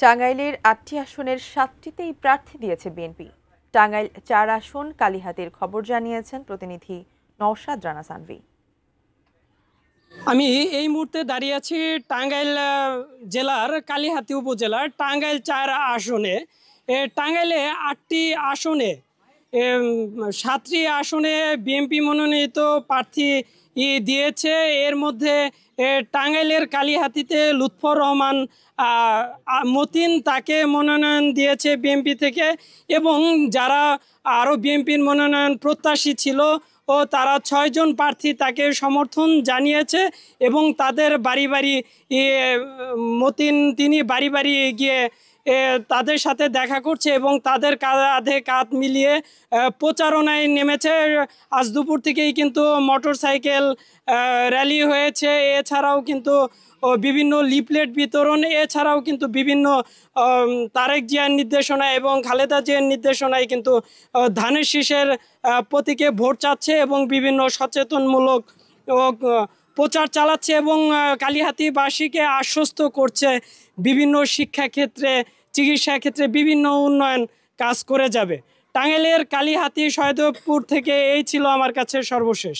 টাঙ্গাইলের ৮টি আসনের ৭টিতেই প্রার্থী দিয়েছে বিএনপি। টাঙ্গাইল ৪ আসন কালিহাতীর খবর জানিয়েছেন প্রতিনিধি নওশাদ রানা সানভি। আমি এই মুহূর্তে দাঁড়িয়ে আছি টাঙ্গাইল জেলার কালিহাতী উপজেলার টাঙ্গাইল ৪ আসনে। টাঙ্গাইলে ৮টি আসনে ৭টি আসনে বিএনপি মনোনীত প্রার্থী দিয়েছে। এর মধ্যে টাঙ্গাইলের কালিহাতীতে লুৎফর রহমান মতিন তাকে মনোনয়ন দিয়েছে বিএনপি থেকে, এবং যারা আরও বিএনপির মনোনয়ন প্রত্যাশী ছিল ও তারা ৬ জন প্রার্থী তাকে সমর্থন জানিয়েছে এবং তাদের বাড়ি বাড়ি মতিন তিনি বাড়ি বাড়ি গিয়ে তাদের সাথে দেখা করছে এবং তাদের কাঁধে কাঁধ মিলিয়ে প্রচারণায় নেমেছে। আজ দুপুর থেকেই কিন্তু মোটরসাইকেল র্যালি হয়েছে, এছাড়াও কিন্তু বিভিন্ন লিফলেট বিতরণ, এছাড়াও কিন্তু বিভিন্ন তারেক জিয়ার নির্দেশনা এবং খালেদা জিয়ার নির্দেশনায় কিন্তু ধানের শীষের প্রতীকে ভোট চাচ্ছে এবং বিভিন্ন সচেতনমূলক প্রচার চালাচ্ছে এবং কালিহাতীবাসীকে আশ্বস্ত করছে বিভিন্ন শিক্ষাক্ষেত্রে, চিকিৎসা ক্ষেত্রে বিভিন্ন উন্নয়ন কাজ করে যাবে। টাঙ্গাইলের কালিহাতী সৈয়দপুর থেকে এই ছিল আমার কাছে সর্বশেষ।